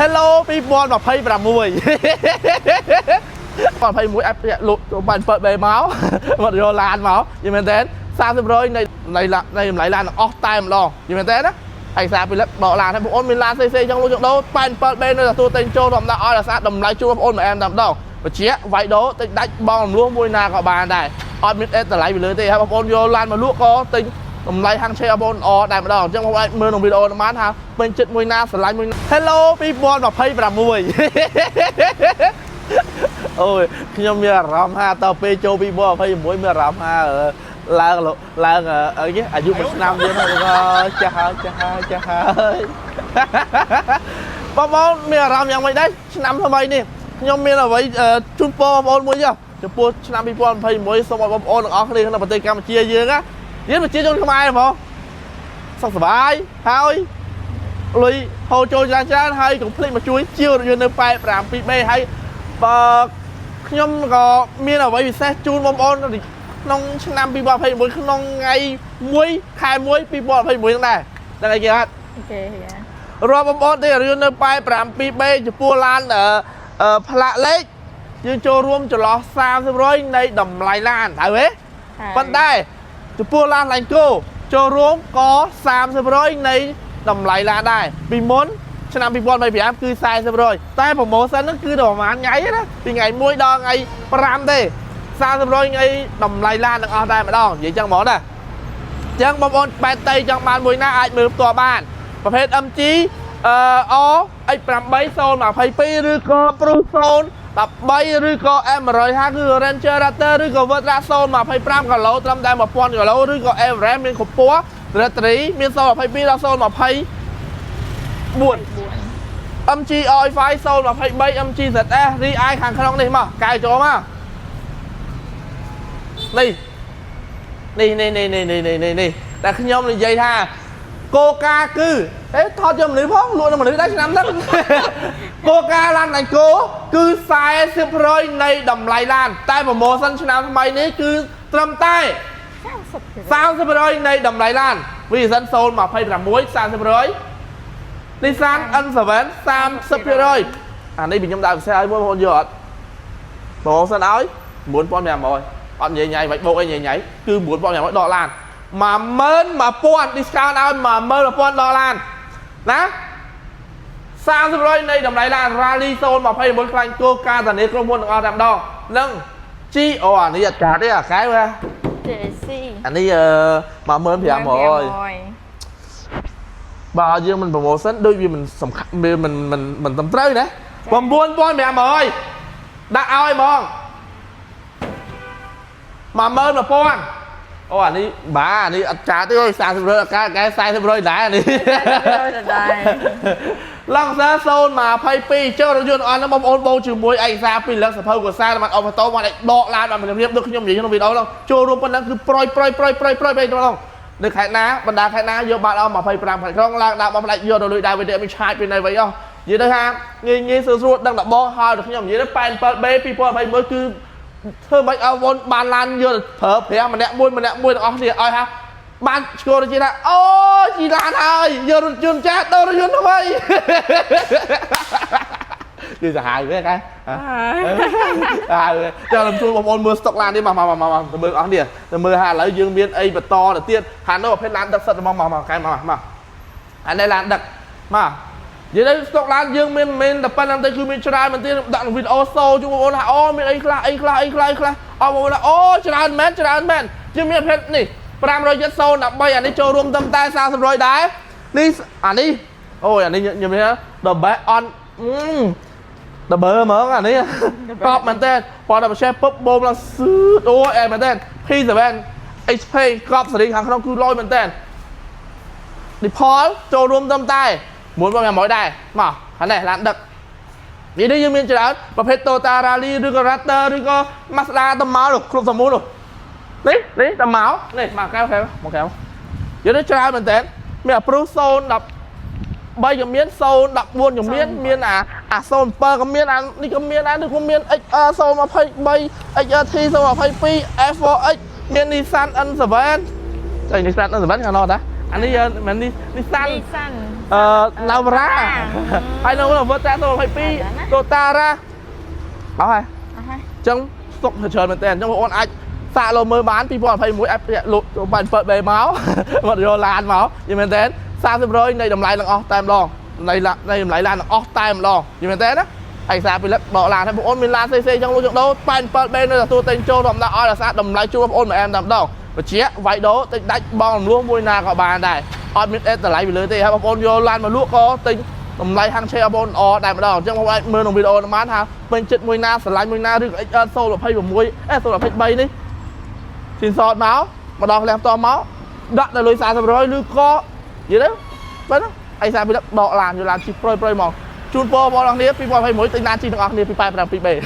Hello ពីបន26បន26អាប់លក់បានបើបេមកមកយកឡានមកយីមែនទេ30%នៃតម្លៃឡានទាំងអស់តែម្ដងយីមែនទេណាឯកសារពីលឹកបកឡានឲ្យបងអូនមានឡានផ្សេងៗចង់លក់ចង់ដូរ87បេនៅទទួលទិញចូលធម្មតាឲ្យអាសាតម្លៃជួលបងអូនមកអែមតែម្ដងបជាវាយដូរតិចដាច់បងរំលោះមួយណាក៏បានដែរអត់មានអេតតម្លៃពីលើទេហើយបងប្អូនយកឡានមកលក់ក៏ទិញតម្លៃហាងឆេបងប្អូនអតែម្ដងអញ្ចឹងបងអាចមើលក្នុងវីដេអូបានថាពេញចិត្តមួយណាស្រឡាញ់មួយ Hello 2026អូយខ្ញុំមានអារម្មណ៍ថាតទៅពេលចូល2026មានអារម្មណ៍ថាឡើងអីគេអាយុមួយឆ្នាំទៀតហើយចាស់ហើយបងប្អូនមានអារម្មណ៍យ៉ាងម៉េចដែរឆ្នាំថ្មីនេះខ្ញុំមានអ្វីជូនពរបងប្អូនមួយចំពោះឆ្នាំ2026សូមឲ្យបងប្អូនទាំងអស់គ្នាក្នុងប្រទេសកម្ពុជាយើងណាយើងប្រជាជនខ្មែរហ្មងសុខសប្បាយហើយលុយហូរចូលច្រើនហើយកុំភ្លេចមកជួយជាវរថយន្តនៅប៉ែ7Bហើយបើខ្ញុំក៏មានអ្វីពិសេសជូនបងប្អូនក្នុងឆ្នាំ2026ក្នុងថ្ងៃ1ខែ1 2026ហ្នឹងដែរដឹងអីគេអត់គេរាប់បងប្អូនទេរឿងនៅប៉ែ7B ចំពោះឡានផ្លាកលេខយើងចូលរួមចន្លោះ30%នៃតម្លៃឡានត្រូវទេប៉ុន្តែចំពោះឡានឡាញ់គោចូលរួមក៏30%នៃតម្លៃឡានដែរពីមុនឆ្នាំ2025គឺ40%តែប្រម៉ូសិនហ្នឹងគឺប្រហែលថ្ងៃណាពីថ្ងៃ1ដល់ថ្ងៃ5ទេ30%ថ្ងៃតម្លៃឡានទាំងអស់តែម្ដងនិយាយចឹងហ្មងណាអញ្ចឹងបងប្អូនបែតតៃចង់បានមួយណាអាចមើលផ្ទាល់បានប្រភេទ MG X8 022ឬក៏ Pro 013ឬក៏ M150 គឺ Ranger Raptor ឬក៏ Vertra 025គីឡូត្រឹមតែ1000គីឡូឬក៏ Everest មានកម្ពស់ Battery មាន022ដល់024 MG i5 023 MG ZS Ri ខាងក្នុងនេះមកកែចូលមកនេះតែខ្ញុំនិយាយថាកូកាគឺថតយកមនុស្សផងលក់នៅមនុស្សដែរឆ្នាំហ្នឹងកូកាឡានឡាញ់គោគឺ40%នៃតម្លៃឡានតែប្រម៉ូសិនឆ្នាំថ្មីនេះគឺត្រឹមតែ30%នៃតម្លៃឡានវិសិន026 30% Nissan N7 30% អានេះខ្ញុំដាក់ពិសេសឲ្យបងប្អូនយកអត់ប្រម៉ូសិនឲ្យ9500អត់ញ៉ៃៗមិនបូកអីញ៉ៃគឺ9500ដកឡាន11000 discount ឲ្យ11000ដកឡានណា30% នៃតម្លៃឡាន Rally 029ខ្លាញ់គោការធានាក្រុមហ៊ុនទាំងអស់តែម្ដងនឹង G អានេះអត់កាត់ទេអាកែវ JC អានេះ10500បើយើងមិន promotion ដូចវាមិនសំខាន់មិនត្រឹមត្រូវណា9500ដាក់ឲ្យហ្មង11000អូអានេះបាអានេះអត់ចាទេអើយ30%កែ40%ដែរអានេះឡង់សា022ចូលរថយន្តអស់ហ្នឹងបងប្អូនបូជាមួយឯកសារពីលក្ខសភៅកសាបានអបតមកដកឡានបានរៀបដូចខ្ញុំនិយាយក្នុងវីដេអូហ្នឹងចូលរួមប៉ុណ្ណឹងគឺប្រយពេញទៅឡងនៅខេត្តណាបណ្ដាខេត្តណាយកបាត់អស់25ខេត្តក្រុងឡើងដាក់បងផ្លាច់យកទៅលុយដែរវាទេមិនឆាយពីណីវិញអស់និយាយទៅថាងាយស្រួលដឹងតែបងហើយទៅខ្ញុំនិយាយទៅ 87B 2021គឺធ្វើមិនឲ្យវ៉ុនបានឡានយកប្រើប្រាស់ម្នាក់មួយទាំងអស់គ្នាឲ្យថាបានស្គាល់ទៅថាអូជីឡានហើយយករថយន្តចាស់ដូររថយន្តថ្មីគឺសាហាវទេកែហើយចាំខ្ញុំជួយបងប្អូនមើលស្តុកឡាននេះមកទៅមើលអស់នេះទៅមើលថាឥឡូវយើងមានអីបន្តទៅទៀតហានោះប្រភេទឡានដឹកសិតមកកែមកអានេះឡានដឹកមកនិយាយទៅស្តុកឡានយើងមានតែប៉ុណ្្នឹងទៅគឺមានច្រើនមែនទេដាក់ក្នុងវីដេអូសូជូនបងប្អូនថាអូមានអីខ្លះអស់បងប្អូនថាអូច្រើនមែនយើងមានប្រភេទនេះ570 13អានេះចូលរួមត្រឹមតែ40%ដែរនេះអានេះអូយអានេះខ្ញុំនេះ The best on The best ហ្មងអានេះតបមែនទេប៉ុន្តែបើឆេះពុបបូមឡើងស៊ឺអូអែមែនទេ P7 HP កប់សេរីខាងក្នុងគឺលយមែនទេ Default ចូលរួមត្រឹមតែ9500ដែរមកហ្នឹងឡានដឹកនេះយើងមានច្រើនប្រភេទ Toyota Rally ឬក៏ Raptor ឬក៏ Mazda តមកគ្រប់សមូលនេះតមកនេះមកកែវមកកែវយើងនេះច្រើនមែនតើមានអា Pro 013ក៏មាន014ក៏មានអា07ក៏មានអានេះក៏មានអានេះក៏មាន XR 023 XRT 022 F4X មាន Nissan N7 Nissan N7 ខាងនោះតាអានេះមែនNissan nào ra hay đâu là vớt ra tôi phải pi tôi ta ra áo hay trong sốc trời mình tiền trong bọn anh xạ lô mới bán pi bọn phải mũi ép lụt bạn phật bề máu một rồi làn máu như mình tên sao xem rồi đây đầm lại là off time lo đây đầm lại là off time lo như mình tên đó anh sao bị lật bỏ làn hay bọn mình lan cc trong lô trận đấu bạn phật bên đây là tôi tên châu đầm đã oi là sao đầm lại chua bọn mà em đầm đâu và chia vậy đó tính đánh bong luôn môi na của bà này oi biết là lại bị lưới thì hai bọn vô lan mà lúa có tính đầm lại hàng xe bọn o đại mà đâu trong hôm nay mưa đồng video nó mát ha bên chết môi na sờ lại môi na được sâu là phay của môi sâu là phay bay đi xin sọt máu mà đo làm to máu đoạn là lưới xa rồi lưới co gì đó vậy đó anh sao bị đọ làm rồi làm chỉ proi màu chun po bao nhiêu pi bao hay mỗi tính nan chỉ được ăn đi pi bay làm pi bể